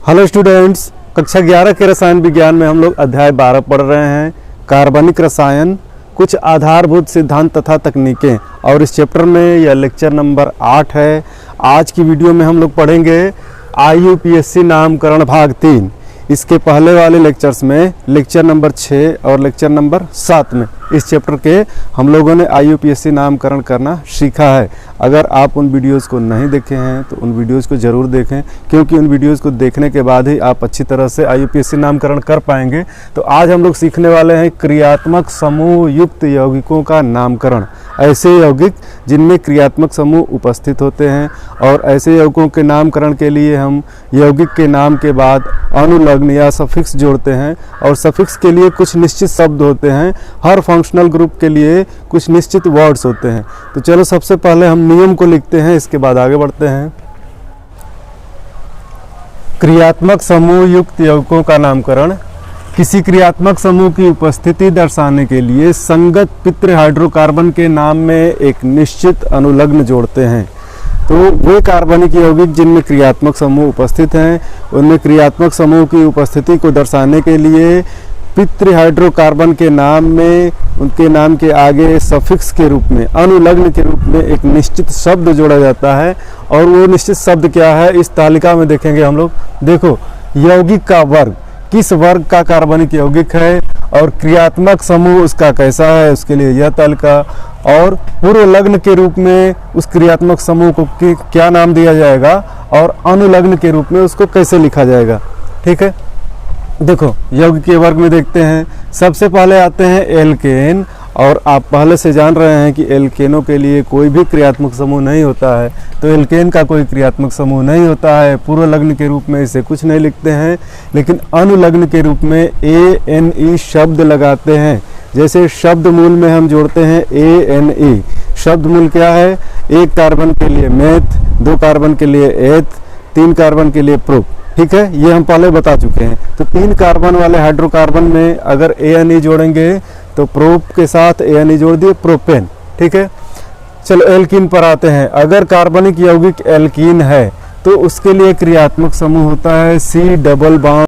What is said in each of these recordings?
Hello students, कक्षा 11 के रसायन विज्ञान में हम लोग अध्याय 12 पढ़ रहे हैं, कार्बनिक रसायन, कुछ आधारभूत सिद्धांत तथा तकनीकें। और इस चैप्टर में यह लेक्चर नंबर 8 है। आज की वीडियो में हम लोग पढ़ेंगे IUPAC नामकरण भाग 3। इसके पहले वाले लेक्चर्स में लेक्चर नंबर 6 और लेक्चर नंबर 7 में इस चैप्टर के हम लोगों ने IUPAC नामकरण करना सीखा है। अगर आप उन वीडियोस को नहीं देखे हैं तो उन वीडियोस को ज़रूर देखें, क्योंकि उन वीडियोस को देखने के बाद ही आप अच्छी तरह से IUPAC नामकरण कर पाएंगे। तो आज हम लोग सीखने वाले हैं क्रियात्मक समूह युक्त यौगिकों का नामकरण। ऐसे यौगिक जिनमें क्रियात्मक समूह उपस्थित होते हैं, और ऐसे यौगिकों के नामकरण के लिए हम यौगिक के नाम के बाद अनुलग्न या सफिक्स जोड़ते हैं, और सफिक्स के लिए कुछ निश्चित शब्द होते हैं। हर फंक्शनल ग्रुप के लिए कुछ निश्चित वर्ड्स होते हैं। तो चलो सबसे पहले हम नियम को लिखते हैं, इसके बाद आगे बढ़ते हैं। क्रियात्मक समूह युक्त यौगिकों का नामकरण। किसी क्रियात्मक समूह की उपस्थिति दर्शाने के लिए संगत पित्र हाइड्रोकार्बन के नाम में एक निश्चित अनुलग्न जोड़ते हैं। तो वे कार्बनिक यौगिक जिनमें क्रियात्मक समूह उपस्थित हैं, उनमें क्रियात्मक समूह की उपस्थिति को दर्शाने के लिए पित्र हाइड्रोकार्बन के नाम में उनके नाम के आगे सफिक्स के रूप में, अनुलग्न के रूप में एक निश्चित शब्द जोड़ा जाता है। और वो निश्चित शब्द क्या है, इस तालिका में देखेंगे हम लोग। देखो, यौगिक का वर्ग, किस वर्ग का कार्बनिक यौगिक है और क्रियात्मक समूह उसका कैसा है, उसके लिए यह तालिका। और पूर्वलग्न के रूप में उस क्रियात्मक समूह को क्या नाम दिया जाएगा, और अनुलग्न के रूप में उसको कैसे लिखा जाएगा। ठीक है, देखो यौगिक के वर्ग में देखते हैं। सबसे पहले आते हैं एल्केन, और आप पहले से जान रहे हैं कि एल्केनों के लिए कोई भी क्रियात्मक समूह नहीं होता है। तो एल्केन का कोई क्रियात्मक समूह नहीं होता है। पूर्वलग्न के रूप में इसे कुछ नहीं लिखते हैं, लेकिन अनुलग्न के रूप में ANE शब्द लगाते हैं। जैसे शब्द मूल में हम जोड़ते हैं ANE। शब्द मूल क्या है, 1 कार्बन के लिए मेथ, 2 कार्बन के लिए एथ, 3 कार्बन के लिए प्रोप। ठीक है, ये हम पहले बता चुके हैं। तो 3 कार्बन वाले हाइड्रोकार्बन में अगर ANE जोड़ेंगे तो प्रोप के साथ ANE जोड़ दिए, प्रोपेन। ठीक है, चलो एल्कीन पर आते हैं। अगर कार्बनिक यौगिक एल्कीन है तो उसके लिए क्रियात्मक समूह होता है C डबल बॉन्ड,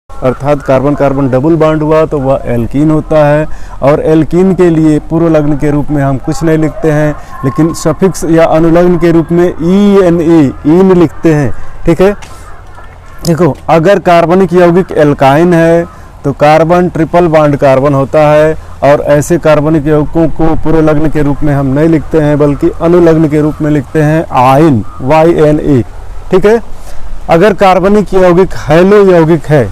अर्थात कार्बन कार्बन डबल बॉन्ड हुआ तो वह एल्कीन होता है। और एल्कीन के लिए पूर्वलग्न के रूप में हम कुछ नहीं लिखते हैं, लेकिन सफिक्स या अनुलग्न के रूप में ENE, ईन लिखते हैं। ठीक है, देखो अगर कार्बनिक यौगिक एल्काइन है तो कार्बन ट्रिपल बॉन्ड कार्बन होता है, और ऐसे कार्बनिक यौगिकों को पूर्वलग्न के रूप में हम नहीं लिखते हैं, बल्कि अनुलग्न के रूप में लिखते हैं आयन, YNE। ठीक है, अगर कार्बनिक यौगिक हैलो यौगिक है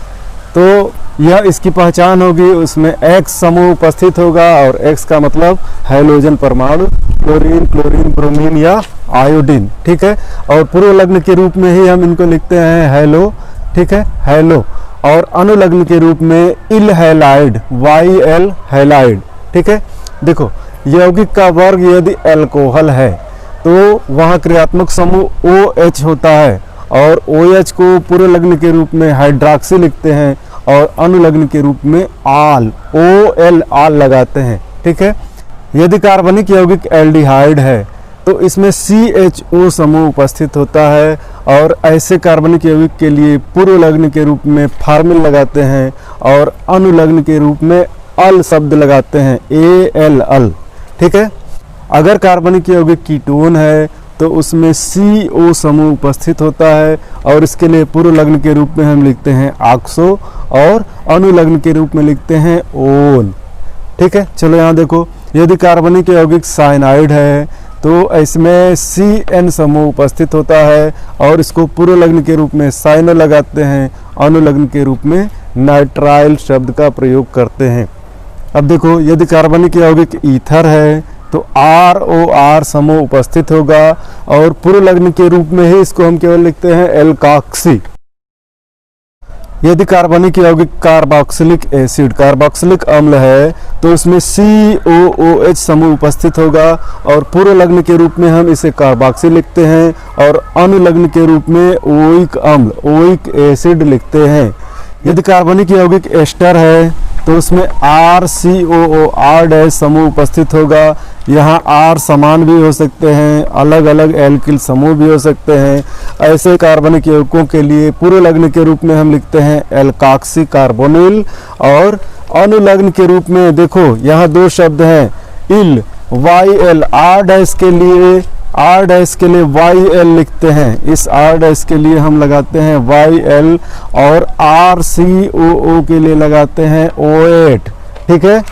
तो यह इसकी पहचान होगी, उसमें X समूह उपस्थित होगा, और X का मतलब हैलोजन परमाणु, क्लोरीन, क्लोरीन, ब्रोमीन या आयोडीन। ठीक है, और पूर्वलग्न के रूप में ही हम इनको लिखते हैं हैलो। ठीक है, हैलो। और अनुलग्न के रूप में इल हैलाइड, YL हैलाइड। ठीक है, देखो यौगिक का वर्ग यदि अल्कोहल है तो वहाँ क्रियात्मक समूह OH होता है, और OH को पूर्वलग्न के रूप में हाइड्रॉक्सी लिखते हैं, और अनुलग्न के रूप में आल, OL आल लगाते हैं। ठीक है, यदि कार्बनिक यौगिक एल्डिहाइड है तो इसमें CHO समूह उपस्थित होता है, और ऐसे कार्बनिक यौगिक के लिए पूर्वलग्न के रूप में फार्मिल लगाते हैं, और अनुलग्न के रूप में अल शब्द लगाते हैं, AL। ठीक है, अगर कार्बनिक यौगिक कीटोन है तो उसमें CO समूह उपस्थित होता है, और इसके लिए पूर्वलग्न के रूप में हम लिखते हैं ऑक्सो, और अनुलग्न के रूप में लिखते हैं ओन। ठीक है, चलो यहाँ देखो, यदि कार्बनिक यौगिक साइनाइड है तो इसमें CN समूह उपस्थित होता है, और इसको पूर्वलग्न के रूप में साइनो लगाते हैं, अनुलग्न के रूप में नाइट्राइल शब्द का प्रयोग करते हैं। अब देखो, यदि कार्बनिक यौगिक ईथर है तो ROR समूह उपस्थित होगा, और पूर्वलग्न के रूप में ही इसको हम केवल लिखते हैं एल्कॉक्सी। यदि कार्बनिक यौगिक कार्बोक्सिलिक एसिड, कार्बोक्सिलिक अम्ल है तो उसमें COOH समूह उपस्थित होगा, और पूर्वलग्न के रूप में हम इसे कार्बोक्सी लिखते हैं, और अनुलग्न के रूप में ओइक अम्ल, ओइक एसिड लिखते हैं। यदि कार्बनिक यौगिक एस्टर है तो उसमें RCOO R डैश समूह उपस्थित होगा। यहाँ R समान भी हो सकते हैं, अलग अलग एल्किल समूह भी हो सकते हैं। ऐसे कार्बनिक यौगिकों के लिए पूर्व लग्न के रूप में हम लिखते हैं एल्कॉक्सी कार्बोनिल, और अनुलग्न के रूप में देखो यहाँ दो शब्द हैं इल, YL, R डैश के लिए YL लिखते हैं। इस R डैश के लिए हम लगाते हैं YL, और RCOO के लिए लगाते हैं O8। ठीक है।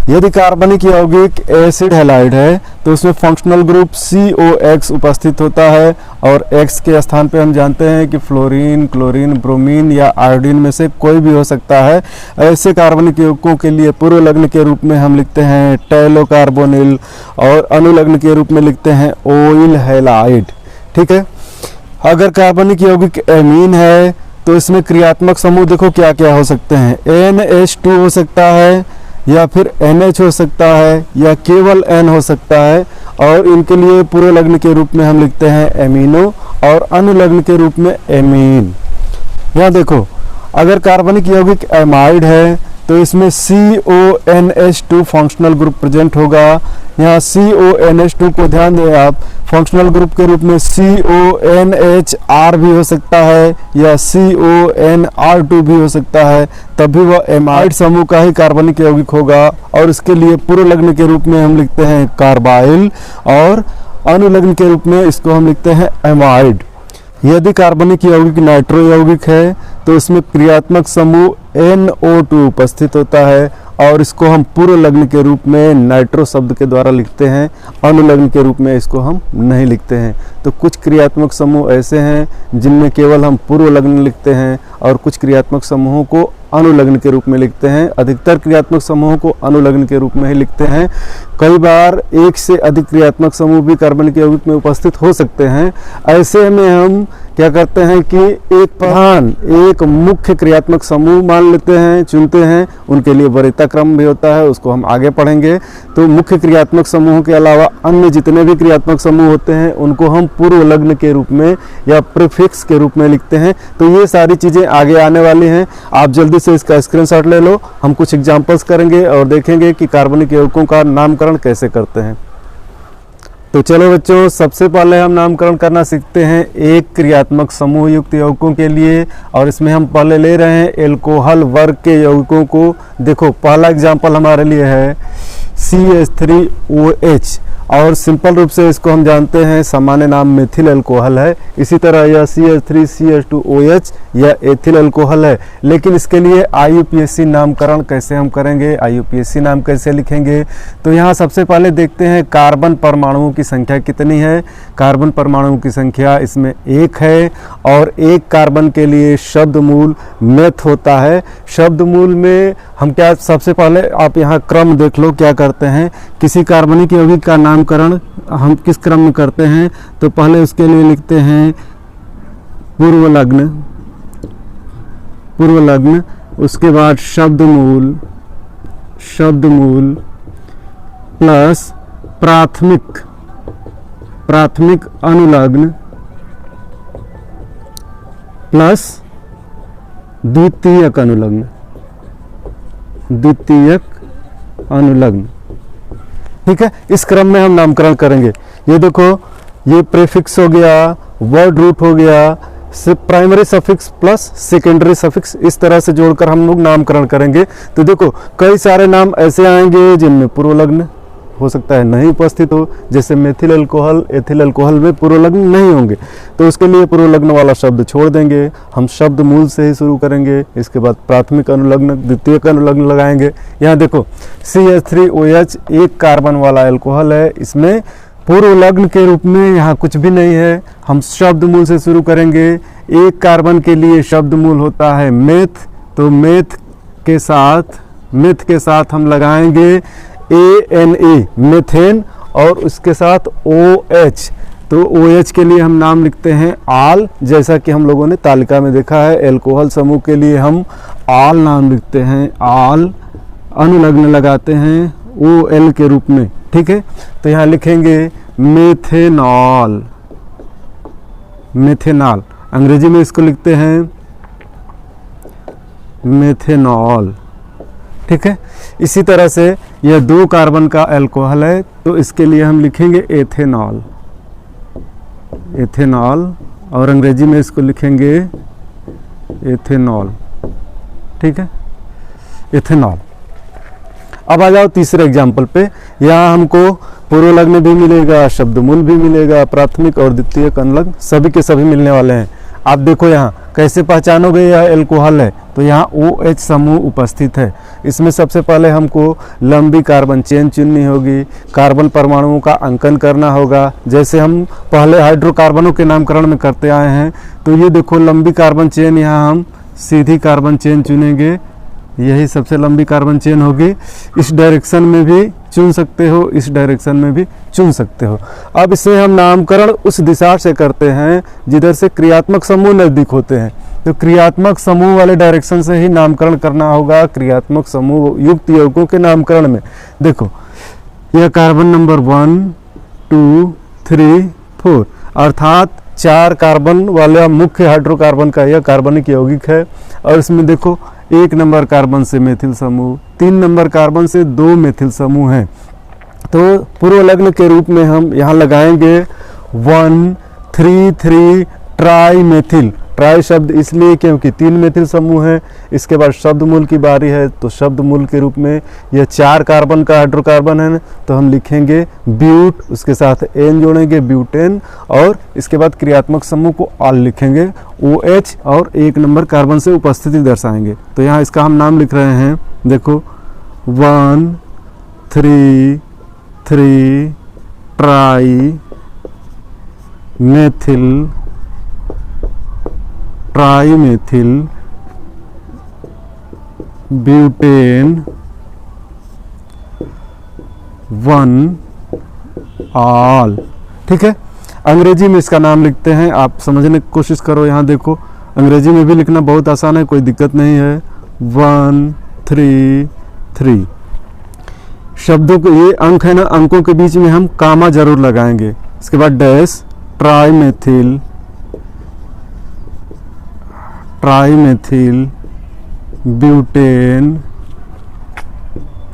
यदि कार्बनिक यौगिक एसिड हैलाइड है तो उसमें फंक्शनल ग्रुप COX उपस्थित होता है, और X के स्थान पे हम जानते हैं कि फ्लोरीन, क्लोरीन, ब्रोमीन या आयोडीन में से कोई भी हो सकता है। ऐसे कार्बनिक यौगिकों के लिए पूर्व लग्न के रूप में हम लिखते हैं टैलो कार्बोनिल, और अनुलग्न के रूप में लिखते हैं ओइल हैलाइड। ठीक है। अगर कार्बनिक यौगिक एमीन है तो इसमें क्रियात्मक समूह देखो क्या क्या हो सकते हैं। NH2 हो सकता है, या फिर NH हो सकता है, या केवल N हो सकता है, और इनके लिए पूर्व लग्न के रूप में हम लिखते हैं एमिनो, और अनुलग्न के रूप में एमीन। यहाँ देखो अगर कार्बनिक यौगिक एमाइड है तो इसमें CONH2 फंक्शनल ग्रुप प्रेजेंट होगा। यहाँ CONH2 को ध्यान दें आप, फंक्शनल ग्रुप के रूप में CONHR भी हो सकता है, या CONR2 भी हो सकता है, तभी वह एमाइड समूह का ही कार्बनिक यौगिक होगा। और इसके लिए पूर्व लग्न के रूप में हम लिखते हैं कार्बाइल, और अनुलग्न के रूप में इसको हम लिखते हैं एमाइड। यदि कार्बनिक यौगिक नाइट्रो यौगिक है तो इसमें क्रियात्मक समूह NO2 उपस्थित होता है, और इसको हम पूर्व लग्न के रूप में नाइट्रो शब्द के द्वारा लिखते हैं, अनुलग्न के रूप में इसको हम नहीं लिखते हैं। तो कुछ क्रियात्मक समूह ऐसे हैं जिनमें केवल हम पूर्व लग्न लिखते हैं, और कुछ क्रियात्मक समूहों को अनुलग्न के रूप में लिखते हैं। अधिकतर क्रियात्मक समूहों को अनुलग्न के रूप में ही लिखते हैं। कई बार एक से अधिक क्रियात्मक समूह भी कार्बनिक यौगिक में उपस्थित हो सकते हैं। ऐसे में हम क्या करते हैं कि एक मुख्य क्रियात्मक समूह मान लेते हैं, चुनते हैं। उनके लिए वरीयता क्रम भी होता है, उसको हम आगे पढ़ेंगे। तो मुख्य क्रियात्मक समूहों के अलावा अन्य जितने भी क्रियात्मक समूह होते हैं उनको हम पूर्व लग्न के रूप में या प्रीफिक्स के रूप में लिखते हैं। तो ये सारी चीज़ें आगे आने वाली हैं, आप जल्दी से इसका स्क्रीनशॉट ले लो। हम कुछ एग्जांपल्स करेंगे और देखेंगे कि कार्बनिक यौगिकों का नामकरण कैसे करते हैं। तो चलो बच्चों, सबसे पहले हम नामकरण करना सीखते हैं एक क्रियात्मक समूह युक्त यौगिकों के लिए, और इसमें हम पहले ले रहे हैं एल्कोहल वर्ग के यौगिकों को। देखो पहला एग्जांपल हमारे लिए है CH3OH, और सिंपल रूप से इसको हम जानते हैं सामान्य नाम मेथिल अल्कोहल है। इसी तरह यह CH3CH2OH यह एथिल अल्कोहल है। लेकिन इसके लिए IUPAC नामकरण कैसे हम करेंगे, IUPAC नाम कैसे लिखेंगे? तो यहाँ सबसे पहले देखते हैं कार्बन परमाणुओं की संख्या कितनी है। कार्बन परमाणुओं की संख्या इसमें 1 है, और एक कार्बन के लिए शब्द मूल मेथ होता है। शब्द मूल में हम क्या, सबसे पहले आप यहाँ क्रम देख लो क्या करते हैं। किसी कार्बनिक यौगिक का नामकरण हम किस क्रम में करते हैं, तो पहले उसके लिए लिखते हैं पूर्व लग्न, उसके बाद शब्द मूल प्लस प्राथमिक अनुलग्न प्लस द्वितीयक अनुलग्न। ठीक है, इस क्रम में हम नामकरण करेंगे। ये देखो, ये प्रीफिक्स हो गया, वर्ड रूट हो गया, primary suffix plus secondary suffix, इस तरह से जोड़कर हम लोग नामकरण करेंगे। तो देखो कई सारे नाम ऐसे आएंगे जिनमें पूर्व लग्न हो सकता है नहीं उपस्थित हो, जैसे मेथिल अल्कोहल, एथिल अल्कोहल में पूर्व लग्न नहीं होंगे, तो उसके लिए पूर्व लग्न वाला शब्द छोड़ देंगे। हम शब्द मूल से ही शुरू करेंगे, इसके बाद प्राथमिक अनुलग्न, द्वितीयक अनुलग्न लगाएंगे। यहाँ देखो CH3OH एक कार्बन वाला अल्कोहल है, इसमें पूर्व लग्न के रूप में यहाँ कुछ भी नहीं है। हम शब्द मूल से शुरू करेंगे। एक कार्बन के लिए शब्द मूल होता है मेथ, तो मेथ के साथ हम लगाएंगे ANA मेथेन, और उसके साथ OH, तो OH के लिए हम नाम लिखते हैं आल, जैसा कि हम लोगों ने तालिका में देखा है। एल्कोहल समूह के लिए हम आल नाम लिखते हैं, आल। अनुलग्न लगाते हैं OL के रूप में। ठीक है, तो यहाँ लिखेंगे मेथेनॉल, अंग्रेजी में इसको लिखते हैं मेथेनॉल। ठीक है। इसी तरह से यह 2 कार्बन का अल्कोहल है, तो इसके लिए हम लिखेंगे एथेनॉल, एथेनॉल, और अंग्रेजी में इसको लिखेंगे एथेनॉल, ठीक है, एथेनॉल। अब आ जाओ तीसरे एग्जाम्पल पे। यहाँ हमको पूर्वलग्न भी मिलेगा, शब्दमूल भी मिलेगा, प्राथमिक और द्वितीयक अनुलग्न सभी के सभी मिलने वाले हैं। आप देखो यहाँ कैसे पहचानोगे यह एल्कोहल है, तो यहाँ OH समूह उपस्थित है। इसमें सबसे पहले हमको लंबी कार्बन चेन चुननी होगी, कार्बन परमाणुओं का अंकन करना होगा, जैसे हम पहले हाइड्रोकार्बनों के नामकरण में करते आए हैं। तो ये देखो लंबी कार्बन चेन, यहाँ हम सीधी कार्बन चेन चुनेंगे, यही सबसे लंबी कार्बन चेन होगी। इस डायरेक्शन में भी चुन सकते हो, इस डायरेक्शन में भी चुन सकते हो। अब इसे हम नामकरण उस दिशा से करते हैं जिधर से क्रियात्मक समूह नज़दीक होते हैं, तो क्रियात्मक समूह वाले डायरेक्शन से ही नामकरण करना होगा। क्रियात्मक समूह युक्त यौगिकों के नामकरण में देखो, यह कार्बन नंबर 1 2 3 4 अर्थात 4 कार्बन वाला मुख्य हाइड्रोकार्बन का यह कार्बनिक यौगिक है। और इसमें देखो 1 नंबर कार्बन से मेथिल समूह, 3 नंबर कार्बन से 2 मेथिल समूह हैं। तो पूर्वलग्न के रूप में हम यहाँ लगाएंगे 1 3 3 ट्राई मेथिल। ट्राई शब्द इसलिए क्योंकि 3 मेथिल समूह है। इसके बाद शब्दमूल की बारी है, तो शब्दमूल के रूप में यह 4 कार्बन का हाइड्रोकार्बन है, तो हम लिखेंगे ब्यूट, उसके साथ एन जोड़ेंगे ब्यूटेन, और इसके बाद क्रियात्मक समूह को ऑल लिखेंगे OH और 1 नंबर कार्बन से उपस्थिति दर्शाएंगे। तो यहाँ इसका हम नाम लिख रहे हैं, देखो 1 3 3 try methyl, try methyl butane 1 all, ठीक है। अंग्रेजी में इसका नाम लिखते हैं, आप समझने की कोशिश करो। यहाँ देखो अंग्रेजी में भी लिखना बहुत आसान है, कोई दिक्कत नहीं है। 1 3 3 शब्दों को, ये अंक है ना, अंकों के बीच में हम कामा जरूर लगाएंगे। इसके बाद dash try methyl, try methyl butane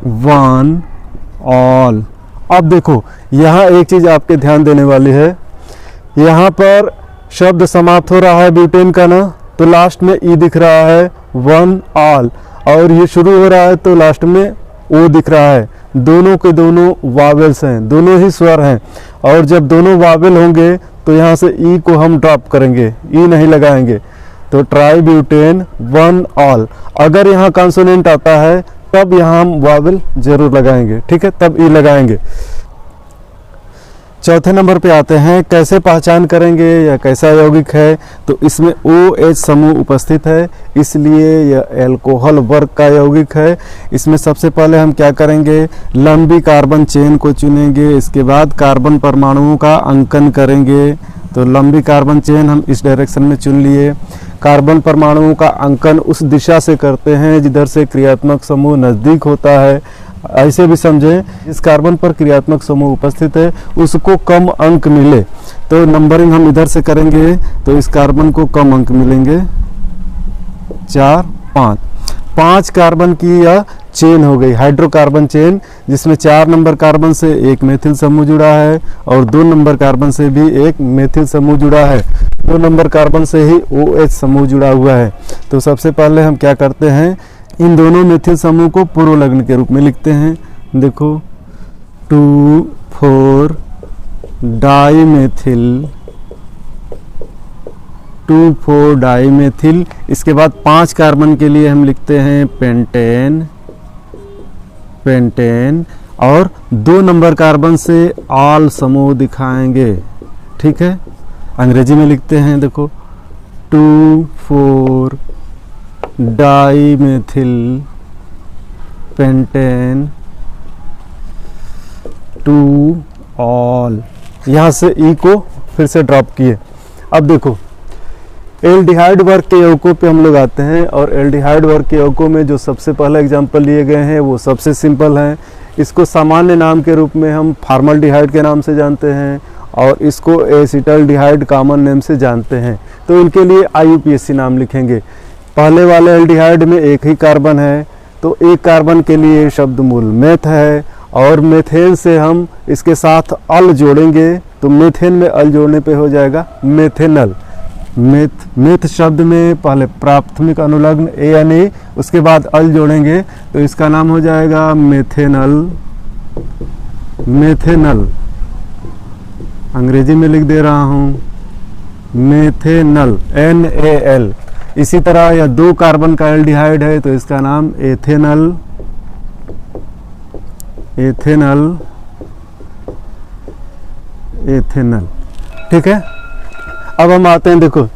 1 all. अब देखो यहाँ एक चीज़ आपके ध्यान देने वाली है, यहाँ पर शब्द समाप्त हो रहा है ब्यूटेन का ना, तो लास्ट में ई दिख रहा है 1 ऑल, और ये शुरू हो रहा है तो लास्ट में ओ दिख रहा है। दोनों के दोनों वावेल्स हैं, दोनों ही स्वर हैं, और जब दोनों वावेल होंगे तो यहाँ से ई को हम ड्रॉप करेंगे, ई नहीं लगाएंगे। तो ट्राई ब्यूटेन 1 ऑल। अगर यहाँ कॉन्सोनेंट आता है तब यहाँ हम वावेल जरूर लगाएंगे, ठीक है, तब ई लगाएंगे। चौथे नंबर पे आते हैं, कैसे पहचान करेंगे या कैसा यौगिक है, तो इसमें OH समूह उपस्थित है, इसलिए यह एल्कोहल वर्ग का यौगिक है। इसमें सबसे पहले हम क्या करेंगे, लंबी कार्बन चेन को चुनेंगे, इसके बाद कार्बन परमाणुओं का अंकन करेंगे। तो लंबी कार्बन चेन हम इस डायरेक्शन में चुन लिए। कार्बन परमाणुओं का अंकन उस दिशा से करते हैं जिधर से क्रियात्मक समूह नज़दीक होता है। ऐसे भी समझें, जिस कार्बन पर क्रियात्मक समूह उपस्थित है उसको कम अंक मिले, तो नंबरिंग हम इधर से करेंगे, तो इस कार्बन को कम अंक मिलेंगे 4 5। 5 कार्बन की यह चेन हो गई, हाइड्रोकार्बन चेन, जिसमें 4 नंबर कार्बन से एक मेथिल समूह जुड़ा है और 2 नंबर कार्बन से भी एक मेथिल समूह जुड़ा है। 2 नंबर कार्बन से ही OH समूह जुड़ा हुआ है। तो सबसे पहले हम क्या करते हैं, इन दोनों मेथिल समूह को पूर्वलग्न के रूप में लिखते हैं। देखो 2 4 डाई मेथिल, 2 4 डाई मेथिल। इसके बाद 5 कार्बन के लिए हम लिखते हैं पेंटेन, पेंटेन, और 2 नंबर कार्बन से ऑल समूह दिखाएंगे, ठीक है। अंग्रेजी में लिखते हैं, देखो 2 4 डाई मेथिल पेंटेन 2 ऑल। यहाँ से ई को फिर से ड्रॉप किए। अब देखो एल्डिहाइड वर्ग के यौगिकों पे हम लोग आते हैं, और एल्डिहाइड वर्ग के यौगिकों में जो सबसे पहला एग्जाम्पल लिए गए हैं वो सबसे सिंपल हैं। इसको सामान्य नाम के रूप में हम फॉर्मल्डिहाइड के नाम से जानते हैं, और इसको एसिटल्डिहाइड कॉमन नेम से जानते हैं। तो इनके लिए IUPAC नाम लिखेंगे। पहले वाले एल्डिहाइड में एक ही कार्बन है, तो एक कार्बन के लिए शब्द मूल मेथ है, और मेथेन से हम इसके साथ अल जोड़ेंगे तो मेथेन में अल जोड़ने पे हो जाएगा मेथेनल। मेथ शब्द में पहले प्राथमिक अनुलग्न ए एन ए, उसके बाद अल जोड़ेंगे तो इसका नाम हो जाएगा मेथेनल। मेथेनल अंग्रेजी में लिख दे रहा हूँ, मेथेनल NaL। इसी तरह यह 2 कार्बन का एल्डिहाइड है तो इसका नाम एथेनल। एथेनल एथेनल ठीक है। अब हम आते हैं, देखो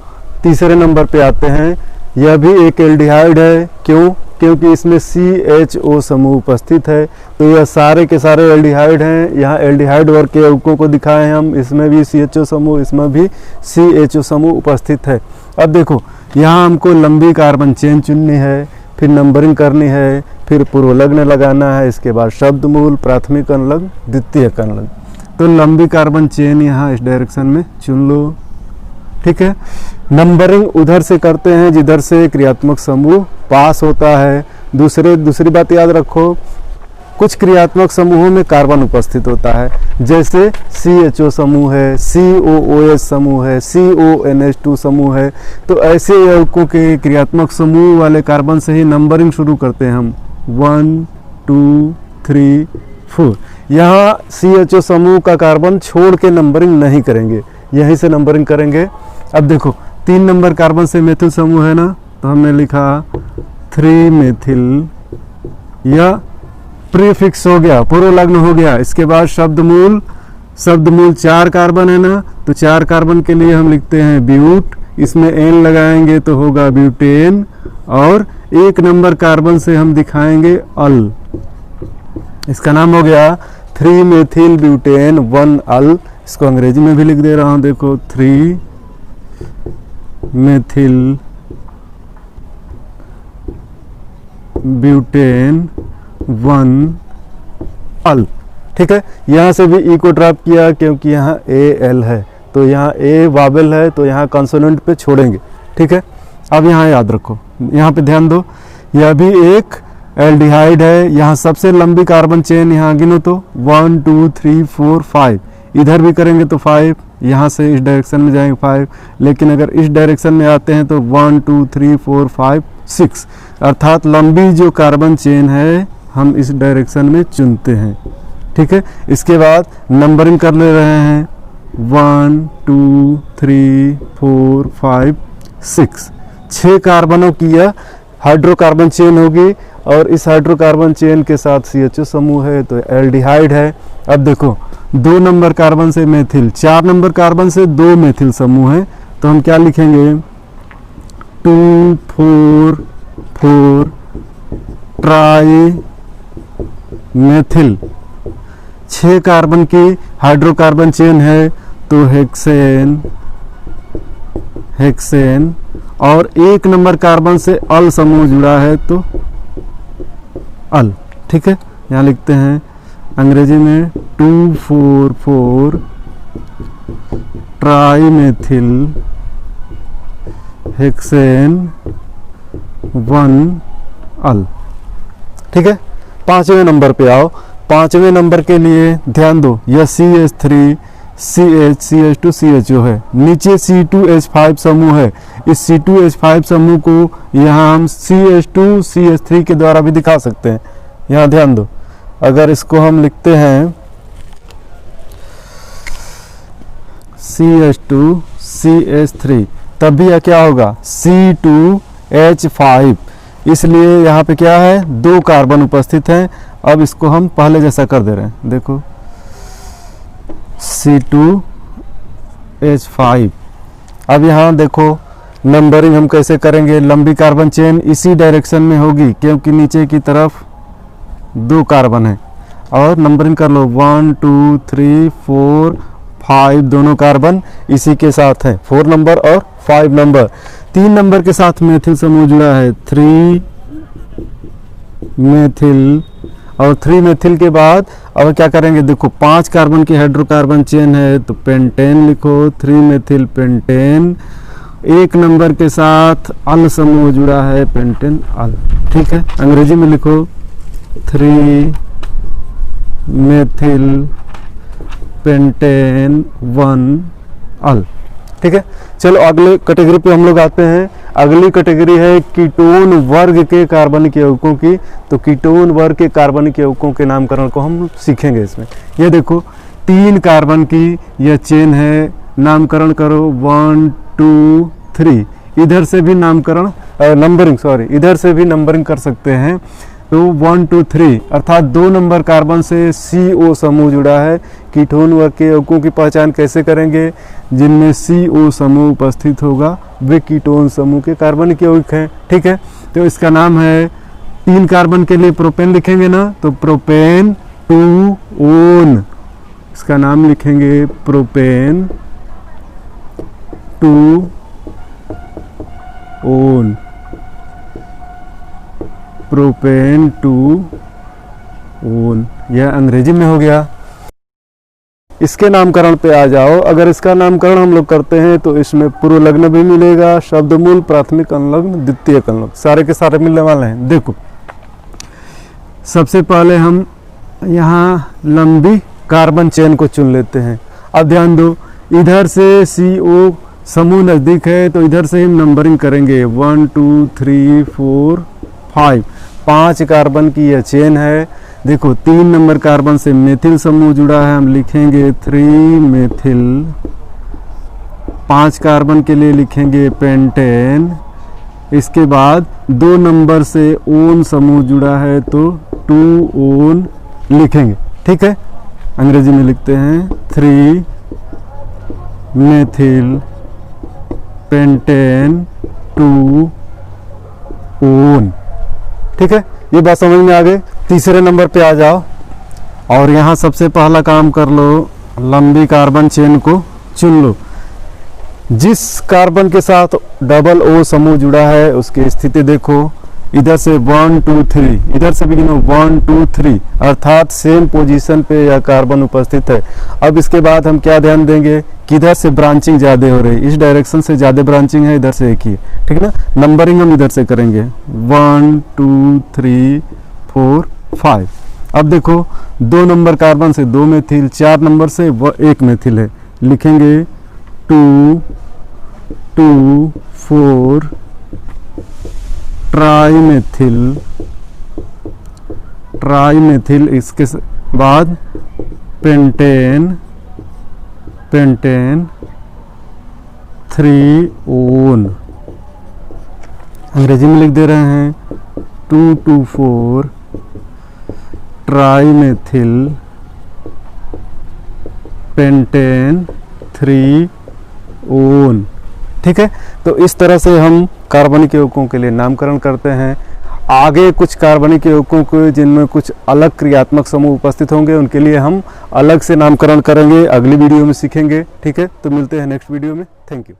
तीसरे नंबर पे आते हैं। यह भी एक एल्डिहाइड है, क्यों? क्योंकि इसमें CHO समूह उपस्थित है। तो यह सारे के सारे एल्डिहाइड हैं। यहाँ एल्डिहाइड वर्ग के यौगिकों को दिखाए हैं हम, इसमें भी CHO समूह, इसमें भी CHO समूह उपस्थित है। अब देखो यहाँ हमको लंबी कार्बन चेन चुननी है, फिर नंबरिंग करनी है, फिर पूर्वलग्न लगाना है, इसके बाद शब्द मूल, प्राथमिक अनुलग्न, द्वितीयक अनुलग्न। तो लंबी कार्बन चेन यहाँ इस डायरेक्शन में चुन लो, ठीक है। नंबरिंग उधर से करते हैं जिधर से क्रियात्मक समूह पास होता है। दूसरी बात याद रखो, कुछ क्रियात्मक समूहों में कार्बन उपस्थित होता है, जैसे CHO समूह है, COOH समूह है, CONH2 समूह है। तो ऐसे यौगिकों के क्रियात्मक समूह वाले कार्बन से ही नंबरिंग शुरू करते हैं हम, 1 2 3 4। यहाँ CHO समूह का कार्बन छोड़ के नंबरिंग नहीं करेंगे, यहीं से नंबरिंग करेंगे। अब देखो 3 नंबर कार्बन से मेथिल समूह है ना, तो हमने लिखा 3 मेथिल, या प्रीफिक्स हो गया, पूर्वलग्न हो गया। इसके बाद शब्द मूल 4 कार्बन है ना, तो 4 कार्बन के लिए हम लिखते हैं ब्यूट, इसमें N लगाएंगे तो होगा ब्यूटेन, और 1 नंबर कार्बन से हम दिखाएंगे अल, इसका नाम हो गया 3 मेथिल ब्यूटेन 1 अल। इसको अंग्रेजी में भी लिख दे रहा हूं, देखो 3 मेथिल ब्यूटेन 1 अल, ठीक है। यहाँ से भी ई को ड्रॉप किया क्योंकि यहाँ AL है, तो यहाँ A वावेल है, तो यहाँ कॉन्सोनेंट पे छोड़ेंगे, ठीक है। अब यहाँ याद रखो, यहाँ पे ध्यान दो, यह भी एक एल्डिहाइड है। यहाँ सबसे लंबी कार्बन चेन यहाँ गिनो तो 1 2 3 4 5, इधर भी करेंगे तो 5, यहाँ से इस डायरेक्शन में जाएंगे 5, लेकिन अगर इस डायरेक्शन में आते हैं तो 1 2 3 4 5 6, अर्थात लंबी जो कार्बन चेन है हम इस डायरेक्शन में चुनते हैं, ठीक है। इसके बाद नंबरिंग कर ले रहे हैं 1 2 3 4 5 6, 6 कार्बनों की यह हाइड्रोकार्बन चेन होगी, और इस हाइड्रोकार्बन चेन के साथ CHO समूह है, तो एल्डिहाइड है। अब देखो 2 नंबर कार्बन से मेथिल, 4 नंबर कार्बन से 2 मेथिल समूह है, तो हम क्या लिखेंगे 2 4 4 ट्राई मेथिल। 6 कार्बन की हाइड्रोकार्बन चेन है, तो हेक्सेन, और 1 नंबर कार्बन से अल समूह जुड़ा है तो अल, ठीक है। यहाँ लिखते हैं अंग्रेजी में 2 4 4 ट्राई मेथिल हेक्सेन 1 अल, ठीक है। 5वें नंबर पे आओ। 5वें नंबर के लिए ध्यान दो, यह CH3 CH2 CHO है, नीचे C2H5 समूह है। इस C2H5 समूह को यहाँ हम CH2 CH3 के द्वारा भी दिखा सकते हैं। यहाँ ध्यान दो, अगर इसको हम लिखते हैं CH2 CH3, तब भी यह क्या होगा C2H5, इसलिए यहाँ पे क्या है 2 कार्बन उपस्थित हैं। अब इसको हम पहले जैसा कर दे रहे हैं, देखो C2H5। अब यहाँ देखो नंबरिंग हम कैसे करेंगे, लंबी कार्बन चेन इसी डायरेक्शन में होगी क्योंकि नीचे की तरफ 2 कार्बन है, और नंबरिंग कर लो 1 2 3 4 5, दोनों कार्बन इसी के साथ है, 4 नंबर और 5 नंबर। 3 नंबर के साथ मेथिल समूह जुड़ा है, 3 मेथिल, और 3 मेथिल के बाद अब क्या करेंगे, देखो 5 कार्बन की हाइड्रोकार्बन चेन है, तो पेंटेन लिखो, 3 मेथिल पेंटेन। 1 नंबर के साथ अल समूह जुड़ा है, पेंटेन अल। ठीक है। अंग्रेजी में लिखो 3 मेथिल पेंटेन 1 अल। ठीक है, चलो अगले कैटेगरी पे हम लोग आते हैं। अगली कैटेगरी है कीटोन वर्ग के कार्बनिक यौगिकों की। तो कीटोन वर्ग के कार्बनिक यौगिकों के नामकरण को हम सीखेंगे इसमें। ये देखो 3 कार्बन की यह चेन है, नामकरण करो 1 2 3। इधर से भी नामकरण नंबरिंग इधर से भी नंबरिंग कर सकते हैं। तो 1 2 3 अर्थात 2 नंबर कार्बन से CO समूह जुड़ा है। कीटोन वर्ग के यौगिकों की पहचान कैसे करेंगे? जिनमें CO समूह उपस्थित होगा वे कीटोन समूह के कार्बनिक यौगिक हैं। ठीक है, तो इसका नाम है, 3 कार्बन के लिए प्रोपेन लिखेंगे ना, तो प्रोपेन 2 ओन, इसका नाम लिखेंगे प्रोपेन 2 ओन, प्रोपेन 2 ओन। यह अंग्रेजी में हो गया। इसके नामकरण पे आ जाओ। अगर इसका नामकरण हम लोग करते हैं तो इसमें पूर्व लग्न भी मिलेगा, शब्दमूल, प्राथमिक अनुलग्न, द्वितीयक अनुलग्न, सारे के सारे मिलने वाले हैं। देखो सबसे पहले हम यहाँ लंबी कार्बन चेन को चुन लेते हैं। अब ध्यान दो, इधर से CO समूह नज़दीक है तो इधर से हम नंबरिंग करेंगे 1 2 3 4 5। 5 कार्बन की यह चेन है। देखो 3 नंबर कार्बन से मेथिल समूह जुड़ा है, हम लिखेंगे 3 मेथिल। 5 कार्बन के लिए लिखेंगे पेंटेन। इसके बाद 2 नंबर से ओन समूह जुड़ा है तो 2 ओन लिखेंगे। ठीक है, अंग्रेजी में लिखते हैं 3 मेथिल पेंटेन 2 ओन। ठीक है, ये बात समझ में आ गई। तीसरे नंबर पे आ जाओ और यहाँ सबसे पहला काम कर लो, लंबी कार्बन चेन को चुन लो। जिस कार्बन के साथ डबल O समूह जुड़ा है उसकी स्थिति देखो। इधर से 1 2 3, इधर से भी गिनो 1 2 3, अर्थात सेम पोजीशन पे यह कार्बन उपस्थित है। अब इसके बाद हम क्या ध्यान देंगे, किधर से ब्रांचिंग ज़्यादा हो रही है, इस डायरेक्शन से ज़्यादा ब्रांचिंग है, इधर से एक ही। ठीक है ना, नंबरिंग हम इधर से करेंगे 1 2 3 4 5। अब देखो 2 नंबर कार्बन से 2 मेथिल, 4 नंबर से 1 मेथिल है, लिखेंगे 2 2 4 ट्राइमेथिल। ट्राइमेथिल, इसके बाद पेंटेन 3 ओन। अंग्रेजी में लिख दे रहे हैं 2 2 4 ट्राइमेथिल पेंटेन 3 ओन। ठीक है, तो इस तरह से हम कार्बनिक यौगिकों के लिए नामकरण करते हैं। आगे कुछ कार्बनिक यौगिकों को जिनमें कुछ अलग क्रियात्मक समूह उपस्थित होंगे उनके लिए हम अलग से नामकरण करेंगे, अगली वीडियो में सीखेंगे। ठीक है, तो मिलते हैं नेक्स्ट वीडियो में। Thank you.